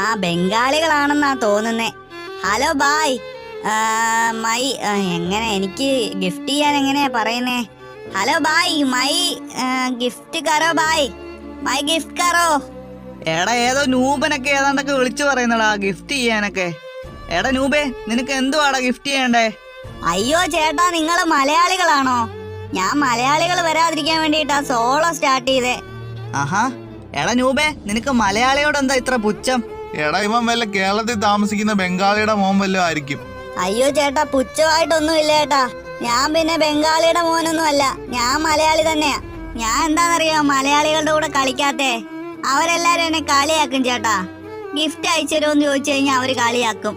ആ ബംഗാളികളാണെന്നാ തോന്നുന്നേ. ഹലോ ബായ്. മൈ എങ്ങനെ എനിക്ക് ഗിഫ്റ്റ് ചെയ്യാൻ എങ്ങനെയാ പറയുന്നേ? ഹലോ ബായ്, മൈ ഗിഫ്റ്റ് കറോ ബായ്, മൈ ഗിഫ്റ്റ് കറോ. എടാ ഏതോ നൂബനൊക്കെ ഏതാണ്ടൊക്കെ വിളിച്ചു പറയുന്നടാ ഗിഫ്റ്റ് ചെയ്യാനൊക്കെ. എടാ നൂബേ, നിനക്ക് എന്തുവാടാ ഗിഫ്റ്റ് ചെയ്യണ്ടേ? അയ്യോ ചേട്ടാ, നിങ്ങള് മലയാളികളാണോ? ഞാൻ മലയാളികൾ വരാതിരിക്കാൻ വേണ്ടിട്ടാ സോളോ സ്റ്റാർട്ട് ചെയ്തേ. ആഹാ, എടാ നൂബേ, നിനക്ക് മലയാളിയോട് എന്താ ഇത്ര പുച്ഛം? എടാ ഇവൻ വല്ല കേരളത്തിൽ താമസിക്കുന്ന ബംഗാളിയുടെ മോൻ വല്ലതും ആയിരിക്കും. അയ്യോ ചേട്ടാ, പുച്ഛമായിട്ടൊന്നും ഇല്ല ചേട്ടാ. ഞാൻ പിന്നെ ബംഗാളിയുടെ മോനൊന്നും അല്ല, ഞാൻ മലയാളി തന്നെയാ. ഞാൻ എന്താണെന്നറിയോ മലയാളികളുടെ കൂടെ കളിക്കാത്തേ? അവരെല്ലാരും എന്നെ കളിയാക്കും ചേട്ടാ. ഗിഫ്റ്റ് അയച്ചുതരുമെന്ന് ചോദിച്ചു കഴിഞ്ഞാൽ അവര് കളിയാക്കും.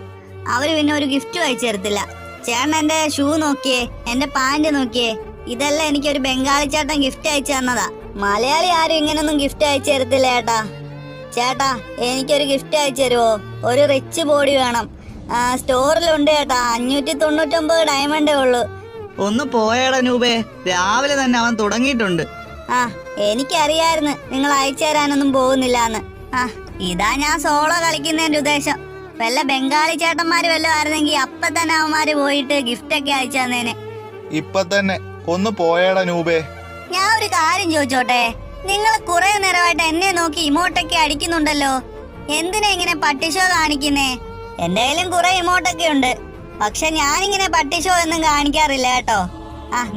അവര് പിന്നെ ഒരു ഗിഫ്റ്റും അയച്ചു തരത്തില്ല. ചേട്ടൻ എന്റെ ഷൂ നോക്കിയേ, എന്റെ പാന്റ് നോക്കിയേ, ഇതെല്ലാം എനിക്കൊരു ബംഗാളി ചേട്ടൻ ഗിഫ്റ്റ് അയച്ചു തന്നതാ. മലയാളി ആരും ഇങ്ങനൊന്നും ഗിഫ്റ്റ് അയച്ചു തരത്തില്ല ചേട്ടാ. ചേട്ടാ എനിക്കൊരു ഗിഫ്റ്റ് അയച്ചു തരുമോ? ഒരു റിച്ച് ബോഡി വേണം. സ്റ്റോറിലുണ്ട് ചേട്ടാ, 599 ഡയമണ്ടേ ഉള്ളൂ. ഒന്ന് പോയേടാ നൂബേ, രാവിലെ തന്നെ അവൻ തുടങ്ങിയിട്ടുണ്ട്. ആ എനിക്കറിയായിരുന്നു നിങ്ങൾ അയച്ചു തരാനൊന്നും പോകുന്നില്ലാന്ന്. ഇതാ ഞാൻ സോളോ കളിക്കുന്നതിന്റെ ഉദ്ദേശം. വല്ല ബംഗാളി ചേട്ടന്മാര് വല്ലതും ആയിരുന്നെങ്കിൽ അപ്പൊ തന്നെ അവന്മാര് പോയിട്ട് ഗിഫ്റ്റ് ഒക്കെ അയച്ചു തന്നേനെ. ഇപ്പൊ തന്നെ ഒന്ന് പോയേടാ നൂബേ. ഞാൻ ഒരു കാര്യം ചോദിച്ചോട്ടെ, നിങ്ങൾ കുറെ നേരമായിട്ട് എന്നെ നോക്കി ഇമോട്ടൊക്കെ അടിക്കുന്നുണ്ടല്ലോ. എന്തിനാ ഇങ്ങനെ പട്ടിഷോ കാണിക്കുന്നേ? എന്റെ കയ്യിലും കുറെ ഇമോട്ടൊക്കെ ഉണ്ട്, പക്ഷെ ഞാനിങ്ങനെ പട്ടിഷോ ഒന്നും കാണിക്കാറില്ല കേട്ടോ.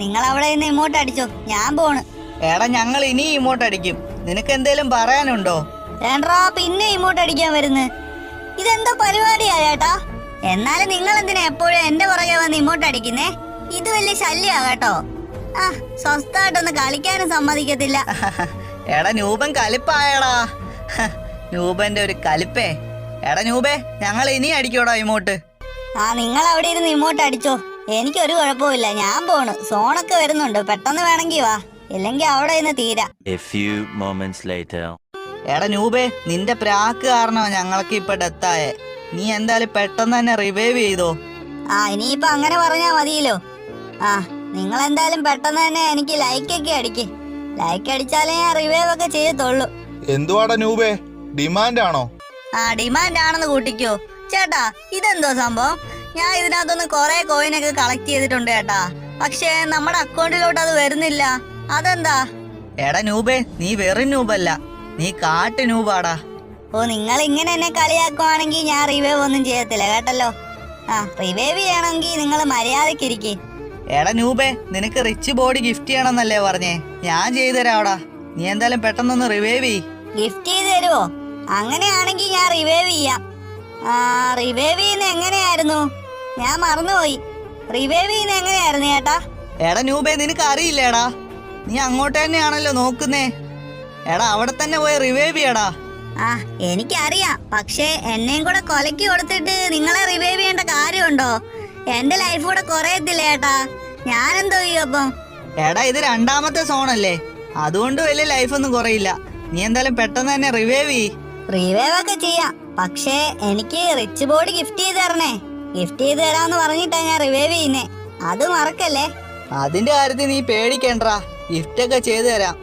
നിങ്ങൾ അവിടെ നിന്ന് ഇമോട്ട് അടിച്ചോ, ഞാൻ പോണ്. എടാ ഞങ്ങൾ ഇനി ഇമോട്ട് അടിക്കും. നിനക്ക് എന്തേലും പറയാനുണ്ടോ? ചേട്ടാ പിന്നെ ഇമോട്ട് അടിക്കാൻ വരുന്നു. ഇതെന്തോ പരിപാടിയാ ചേട്ടാ? എന്നാലും നിങ്ങൾ എന്തിനാ എപ്പോഴും എന്റെ പുറകെ വന്ന് ഇമോട്ട് അടിക്കുന്നേ? ഇത് വലിയ ശല്യാ കേട്ടോ. സ്വസ്ഥമായിട്ടൊന്ന് കളിക്കാനും സമ്മതിക്കത്തില്ല. എടാ നൂബൻ കലിപ്പായടാ. നൂബന്റെ ഒരു കലിപ്പേ. എടാ നൂബേ, ഞങ്ങൾ ഇനി അടിക്കോടാ ഇമോട്ട്. നിങ്ങൾ അവിടെ ഇരുന്ന് ഇമോട്ട് അടിച്ചോ, എനിക്കൊരു കുഴപ്പമില്ല. ഞാൻ പോണ്, സോണൊക്കെ വരുന്നുണ്ട്. പെട്ടെന്ന് വേണമെങ്കിൽ വാ, ഇല്ലെങ്കിൽ അവിടെ നിന്ന് തീരാ. എടാ നൂബേ, നിന്റെ പ്രാക്ക് കാരണമാ ഞങ്ങൾക്ക് ഇപ്പൊ ഡെത്തായേ. നീ എന്തായാലും പെട്ടെന്ന് തന്നെ റിവൈവ് ചെയ്തോ. ഇനിയിപ്പൊ അങ്ങനെ പറഞ്ഞാ മതിയല്ലോ. നിങ്ങൾ എന്തായാലും പെട്ടെന്ന് തന്നെ എനിക്ക് ലൈക്കൊക്കെ അടിക്ക്. ലൈക്ക് അടിച്ചാലേ ഞാൻ റിവൈവ് ഒക്കെ ചെയ്യത്തുള്ളൂ. എന്തുവാടാ നൂബേ, ഡിമാൻഡ് ആണോ? ഡിമാൻഡ് ആണെന്ന് കൂട്ടിക്കോ. ചേട്ടാ ഇതെന്തോ സംഭവം? ഞാൻ ഇതിനകത്തൊന്ന് കൊറേ കോയിനൊക്കെ കളക്ട് ചെയ്തിട്ടുണ്ട് ചേട്ടാ, പക്ഷേ നമ്മുടെ അക്കൗണ്ടിലോട്ട് അത് വരുന്നില്ല. അതെന്താ? എടാ നൂബേ, നീ വെറും നൂബല്ല, നീ കാട്ട് നൂബാടാ. നിങ്ങൾ ഇങ്ങനെ എന്നെ കളിയാക്കുവാണെങ്കിൽ ഞാൻ റിവൈവ് ഒന്നും ചെയ്യത്തില്ല കേട്ടല്ലോ. റിവൈവ് ചെയ്യണമെങ്കിൽ നിങ്ങൾ മര്യാദക്കിരിക്കേ. എടാ നൂബേ, നിനക്ക് റിച്ച് ബോഡി ഗിഫ്റ്റ് ചെയ്യണമെന്നല്ലേ പറഞ്ഞേ? ഞാൻ ചെയ്തു തരാടാ. നീ എന്തായാലും പെട്ടെന്നൊന്ന് റിവൈവ് ചെയ്. ഗിഫ്റ്റ് ചെയ്ത് തരുമോ? അങ്ങനെയാണെങ്കിൽ ഞാൻ റിവൈവ് ചെയ്യാം. റിവൈവ് ചെയ്യുന്ന എങ്ങനെയായിരുന്നു? ഞാൻ മറന്നുപോയി. റിവൈവ് ചെയ്യുന്ന എങ്ങനെയായിരുന്നു ചേട്ടാ? എടാ നൂബേ, നിനക്ക് അറിയില്ലേടാ? നീ അങ്ങോട്ട് തന്നെയാണല്ലോ നോക്കുന്നേ. എടാ അവിടെ തന്നെ പോയി റിവൈവ് ചെയ്യടാ. എനിക്കറിയാം, പക്ഷേ എന്നെയും കൂടെ കൊലക്ക് കൊടുത്തിട്ട് നിങ്ങളെ റിവൈവ് ചെയ്യേണ്ട കാര്യമുണ്ടോ? എന്റെ ലൈഫ് കൂടെ കുറയത്തില്ല ചേട്ടാ, ഞാനെന്തോ ചെയ്യും അപ്പം? എടാ ഇത് രണ്ടാമത്തെ സോണല്ലേ, അതുകൊണ്ട് വലിയ ലൈഫൊന്നും കുറയില്ല. നീ എന്തായാലും പെട്ടെന്ന് തന്നെ റിവൈവ് ചെയ്. റിവൈവ് ഒക്കെ ചെയ്യാം, പക്ഷേ എനിക്ക് റിച്ച് ബോഡി ഗിഫ്റ്റ് ചെയ്ത് തരണേ. ഗിഫ്റ്റ് ചെയ്ത് തരാന്ന് പറഞ്ഞിട്ടാ ഞാൻ റിവൈവ് ചെയ്യുന്നേ, അത് മറക്കല്ലേ. അതിന്റെ കാര്യത്തിൽ നീ പേടിക്കണ്ടാ, ഗിഫ്റ്റ് ഒക്കെ ചെയ്തു തരാം.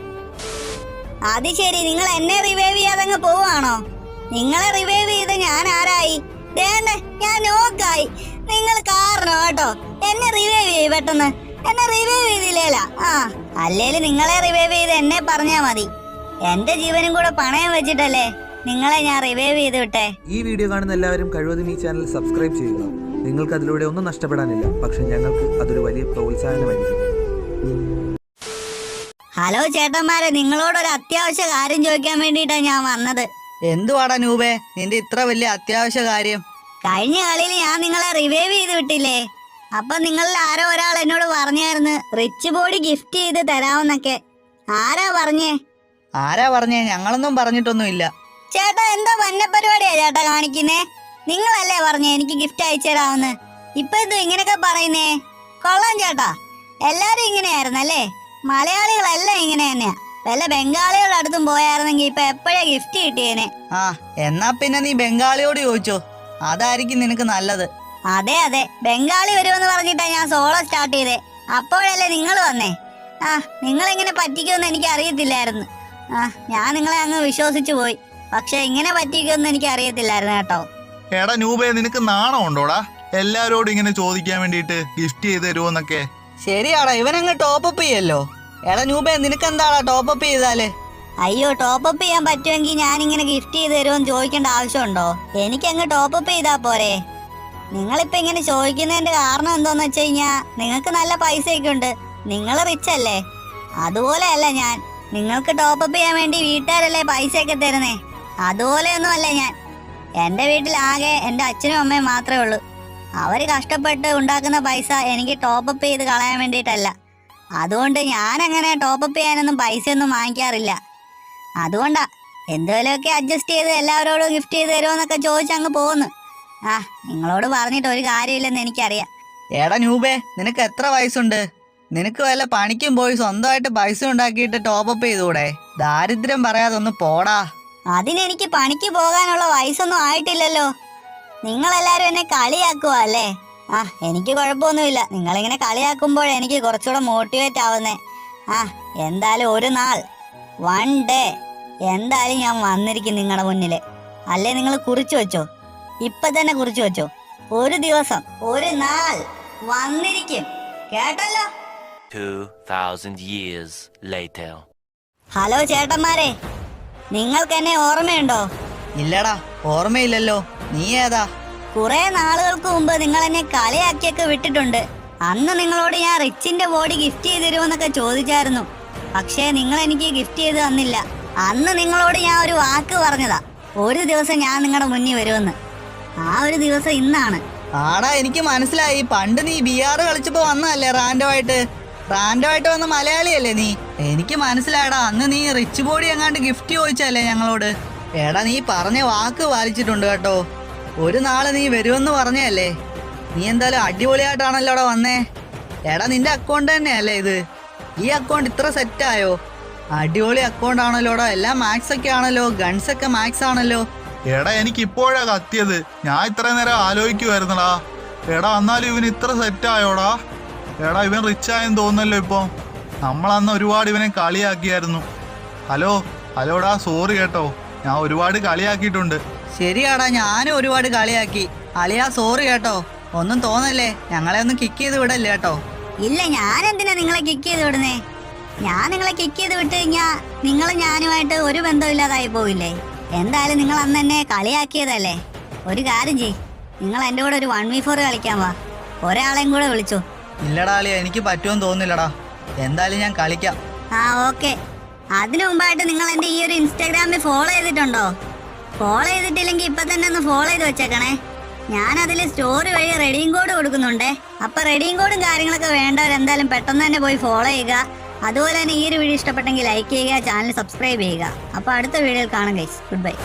അത് ശരി, നിങ്ങൾ എന്നെ റിവൈവ് ചെയ്യാതങ്ങ് പോവാണോ? നിങ്ങളെ റിവൈവ് ചെയ്ത് ഞാൻ ആരായി? ഞാൻ നോക്കായി. നിങ്ങൾ കാരണം കേട്ടോ. എന്നെ റിവൈവ് ചെയ്യ് പെട്ടെന്ന്. എന്നെ റിവൈവ് ചെയ്തില്ലേല. അല്ലേലും നിങ്ങളെ റിവൈവ് ചെയ്ത് എന്നെ പറഞ്ഞാ മതി. എന്റെ ജീവനും കൂടെ പണയം വെച്ചിട്ടല്ലേ നിങ്ങളെ ഞാൻ റിവൈവ് ചെയ്ത് വിട്ടെ. ഈ വീഡിയോ കാണുന്ന എല്ലാവരും കഴിവതും ഈ ചാനൽ സബ്സ്ക്രൈബ് ചെയ്യുക. നിങ്ങൾക്ക് അതിലൂടെ ഒന്നും നഷ്ടപ്പെടാനില്ല, പക്ഷെ ഞങ്ങൾക്ക് അതൊരു വലിയ പ്രോത്സാഹനമായിരിക്കും. ഹലോ ചേട്ടന്മാരെ, നിങ്ങളോടൊരു അത്യാവശ്യ കാര്യം ചോദിക്കാൻ വേണ്ടിയിട്ടാ ഞാൻ വന്നത്. എന്തുവാടാ നൂബേ നിന്റെ ഇത്ര വലിയ അത്യാവശ്യ കാര്യം? കഴിഞ്ഞ കളിയിൽ ഞാൻ നിങ്ങളെ റിവൈവ് ചെയ്ത് വിട്ടില്ലേ? അപ്പൊ നിങ്ങളിൽ ആരോ ഒരാൾ എന്നോട് പറഞ്ഞായിരുന്നു റിച്ച് ബോഡി ഗിഫ്റ്റ് ചെയ്ത് തരാമെന്നൊക്കെ. ആരാ പറഞ്ഞേ? ഞങ്ങളൊന്നും പറഞ്ഞിട്ടൊന്നുമില്ല. ചേട്ടാ എന്താ പന്ന പരിപാടിയാ ചേട്ടാ കാണിക്കുന്നേ? നിങ്ങളല്ലേ പറഞ്ഞേ എനിക്ക് ഗിഫ്റ്റ് അയച്ചു തരാമെന്ന്. ഇപ്പൊ എന്തോ ഇങ്ങനെയൊക്കെ പറയുന്നേ? കൊള്ളാം ചേട്ടാ, എല്ലാരും ഇങ്ങനെയായിരുന്നല്ലേ? മലയാളികളെല്ലാം ഇങ്ങനെ തന്നെയാ. വല്ല ബംഗാളികളുടെ അടുത്തും പോയായിരുന്നെങ്കിൽ ഇപ്പൊ എപ്പോഴാ ഗിഫ്റ്റ് കിട്ടിയേനെ. എന്നാ പിന്നെ നീ ബംഗാളിയോട് ചോദിച്ചോ, അതായിരിക്കും നിനക്ക് നല്ലത്. അതെ, ബംഗാളി വരുമെന്ന് പറഞ്ഞിട്ടാ ഞാൻ സോളോ സ്റ്റാർട്ട് ചെയ്തേ. അപ്പോഴല്ലേ നിങ്ങൾ വന്നേ. നിങ്ങളെങ്ങനെ പറ്റിക്കുമെന്ന് എനിക്ക് അറിയത്തില്ലായിരുന്നു. ഞാൻ നിങ്ങളെ അങ്ങ് വിശ്വസിച്ചു പോയി. പക്ഷെ ഇങ്ങനെ പറ്റിക്കൊന്നും എനിക്ക് അറിയത്തില്ലായിരുന്നു കേട്ടോ. എടാ നൂബേ, നിനക്ക് നാണം ഉണ്ടോടാ എല്ലാരോടും ഇങ്ങനെ ചോദിക്കാൻ വേണ്ടിയിട്ട് ഗിഫ്റ്റ് ചെയ്ത് തരുമോന്നൊക്കെ? ശരിയാടാ, ഇവനങ്ങ് ടോപ്പപ്പ് ചെയ്യല്ലോ. എടാ നൂബേ, നിനക്കെന്താടാ ടോപ്പപ്പ് ചെയ്താല്? അയ്യോ, ടോപ്പപ്പ് ചെയ്യാൻ പറ്റുമെങ്കിൽ ഞാനിങ്ങനെ ഗിഫ്റ്റ് ചെയ്ത് തരുമെന്ന് ചോദിക്കേണ്ട ആവശ്യമുണ്ടോ? എനിക്കങ്ങ് ടോപ്പപ്പ് ചെയ്താ പോരെ. നിങ്ങളിപ്പോ ഇങ്ങനെ ചോദിക്കുന്നതിന്റെ കാരണം എന്തോന്ന് വെച്ച് കഴിഞ്ഞാ നിങ്ങൾക്ക് നല്ല പൈസയൊക്കെ ഉണ്ട്, നിങ്ങൾ റിച്ച് അല്ലേ. അതുപോലെ അല്ല ഞാൻ. നിങ്ങൾക്ക് ടോപ്പപ്പ് ചെയ്യാൻ വേണ്ടി വീട്ടുകാരല്ലേ പൈസയൊക്കെ തരുന്നേ. അതുപോലെയൊന്നും അല്ല ഞാൻ. എൻ്റെ വീട്ടിൽ ആകെ എൻ്റെ അച്ഛനും അമ്മയും മാത്രമേ ഉള്ളൂ. അവർ കഷ്ടപ്പെട്ട് ഉണ്ടാക്കുന്ന പൈസ എനിക്ക് ടോപ്പപ്പ് ചെയ്ത് കളയാൻ വേണ്ടിയിട്ടല്ല. അതുകൊണ്ട് ഞാനങ്ങനെ ടോപ്പപ്പ് ചെയ്യാനൊന്നും പൈസയൊന്നും വാങ്ങിക്കാറില്ല. അതുകൊണ്ടാ എന്തെങ്കിലുമൊക്കെ അഡ്ജസ്റ്റ് ചെയ്ത് എല്ലാവരോടും ഗിഫ്റ്റ് ചെയ്ത് തരുമോന്നൊക്കെ ചോദിച്ചങ്ങ് പോകുന്നു. ആ, നിങ്ങളോട് പറഞ്ഞിട്ട് ഒരു കാര്യമില്ലെന്ന് എനിക്കറിയാം. എടാ നൂബേ, നിനക്ക് എത്ര വയസ്സുണ്ട്? നിനക്ക് വല്ല പണിക്കും പോയി സ്വന്തമായിട്ട് പൈസ ഉണ്ടാക്കിയിട്ട് ടോപ്പപ്പ് ചെയ്തൂടെ? ദാരിദ്ര്യം പറയാതെ ഒന്ന് പോടാ. അതിനെനിക്ക് പണിക്ക് പോകാനുള്ള വയസ്സൊന്നും ആയിട്ടില്ലല്ലോ. നിങ്ങളെല്ലാരും എന്നെ കളിയാക്കുക അല്ലേ? ആ, എനിക്ക് കുഴപ്പമൊന്നുമില്ല. നിങ്ങളിങ്ങനെ കളിയാക്കുമ്പോൾ എനിക്ക് കുറച്ചുകൂടെ മോട്ടിവേറ്റ് ആവുന്നേ. ആ, എന്തായാലും ഒരു നാൾ, വൺ ഡേ എന്തായാലും ഞാൻ വന്നിരിക്കും നിങ്ങളുടെ മുന്നിൽ. അല്ലേ നിങ്ങൾ കുറിച്ചു വെച്ചോ, ഇപ്പൊ തന്നെ കുറിച്ചു വെച്ചോ. ഒരു ദിവസം, ഒരു നാൾ വന്നിരിക്കും, കേട്ടല്ലോ. 2000 years later. ഹലോ ചേട്ടന്മാരെ, നിങ്ങൾക്ക് എന്നെ ഓർമ്മയുണ്ടോ? ഇല്ലടാ, ഓർമ്മയില്ലല്ലോ. നീ ഏതാ? കുറെ നാളുകൾക്ക് മുമ്പ് നിങ്ങൾ എന്നെ കളിയാക്കിയൊക്കെ വിട്ടിട്ടുണ്ട്. അന്ന് നിങ്ങളോട് ഞാൻ റിച്ചിന്റെ ബോഡി ഗിഫ്റ്റ് ചെയ്ത് തരുമെന്നൊക്കെ ചോദിച്ചായിരുന്നു. പക്ഷേ നിങ്ങൾ എനിക്ക് ഗിഫ്റ്റ് ചെയ്ത് തന്നില്ല. അന്ന് നിങ്ങളോട് ഞാൻ ഒരു വാക്ക് പറഞ്ഞതാ, ഒരു ദിവസം ഞാൻ നിങ്ങളുടെ മുന്നിൽ വരുമെന്ന്. ആ ഒരു ദിവസം ഇന്നാണ്. ആടാ, എനിക്ക് മനസ്സിലായി. പണ്ട് നീ ബിആർ കളിച്ചപ്പോ വന്നതല്ലേ റാൻഡമായിട്ട് വന്ന മലയാളിയല്ലേ നീ? എനിക്ക് മനസ്സിലായടാ, അന്ന് നീ റിച്ച് ബോഡി എങ്ങാണ്ട് ഗിഫ്റ്റ് ചോദിച്ചല്ലേ ഞങ്ങളോട്. എടാ, നീ പറഞ്ഞ വാക്ക് പാലിച്ചിട്ടുണ്ട് കേട്ടോ. ഒരു നാള് നീ വരുമെന്ന് പറഞ്ഞല്ലേ. നീ എന്തായാലും അടിപൊളിയായിട്ടാണല്ലോടാ വന്നേ. എടാ, നിന്റെ അക്കൗണ്ട് തന്നെയല്ലേ ഇത്? ഈ അക്കൗണ്ട് ഇത്ര സെറ്റായോ? അടിപൊളി അക്കൗണ്ട് ആണല്ലോടാ. എല്ലാം മാക്സ് ഒക്കെ ആണല്ലോ, ഗൺസ് ഒക്കെ മാക്സ് ആണല്ലോ. എടാ, എനിക്ക് ഇപ്പോഴാ കത്തിയത്. ഞാൻ ഇത്ര നേരം ആലോചിക്കുമായിരുന്നടാ. എടാ, എന്നാലും ഇവൻ ഇത്ര സെറ്റായോടാ. എടാ, ഇവൻ റിച്ച് ആയെന്ന് തോന്നുന്നല്ലോ ഇപ്പൊ. നമ്മളന്ന് ഒരുപാട് ഇവനെ കളിയാക്കിയായിരുന്നു. ഹലോടാ, സോറി കേട്ടോ, ഞാൻ ഒരുപാട് കളിയാക്കിയിട്ടുണ്ട്. ശരിയാടാ, ഞാനും ഒരുപാട് കളിയാക്കി. അളിയാ, സോറി കേട്ടോ. ഒന്നും തോന്നല്ലേ, ഞങ്ങളെ ഒന്നും കിക്ക് ചെയ്ത് വിടല്ലേ കേട്ടോ. ഇല്ല, ഞാൻ എന്തിനാ നിങ്ങളെ കിക്ക് ചെയ്ത് വിടുന്നേ? ഞാൻ നിങ്ങളെ കിക്ക് ചെയ്ത് വിട്ട് കഴിഞ്ഞാ നിങ്ങൾ ഞാനുമായിട്ട് ഒരു ബന്ധമില്ലാതായി പോവില്ലേ? എന്തായാലും നിങ്ങൾ അന്ന് എന്നെ കളിയാക്കിയതല്ലേ. ഒരു കാര്യം ചെയ്, നിങ്ങൾ എൻ്റെ കൂടെ ഒരു 1v4 കളിക്കാൻ വാ. ഒരാളെയും കൂടെ വിളിച്ചോ. ഇല്ലടാ അളിയാ, എനിക്ക് പറ്റുമെന്ന് തോന്നുന്നില്ലടാ. എന്തായാലും ഞാൻ കളിക്കാം. ആ, ഓക്കെ. അതിനു മുമ്പായിട്ട് നിങ്ങൾ എൻ്റെ ഈ ഒരു ഇൻസ്റ്റാഗ്രാമിൽ ഫോളോ ചെയ്തിട്ടുണ്ടോ? ഫോളോ ചെയ്തിട്ടില്ലെങ്കിൽ ഇപ്പൊ തന്നെ ഒന്ന് ഫോളോ ചെയ്ത് വെച്ചേക്കണേ. ഞാൻ അതിൽ സ്റ്റോറി വഴി റെഡീം കോഡ് കൊടുക്കുന്നുണ്ടേ. അപ്പൊ റെഡീം കോഡും കാര്യങ്ങളൊക്കെ വേണ്ടവരെന്തായാലും പെട്ടെന്ന് തന്നെ പോയി ഫോളോ ചെയ്യുക. അതുപോലെ തന്നെ ഈ ഒരു വീഡിയോ ഇഷ്ടപ്പെട്ടെങ്കിൽ ലൈക്ക് ചെയ്യുക, ചാനൽ സബ്സ്ക്രൈബ് ചെയ്യുക. അപ്പോൾ അടുത്ത വീഡിയോയിൽ കാണാം ഗൈസ്. Good bye.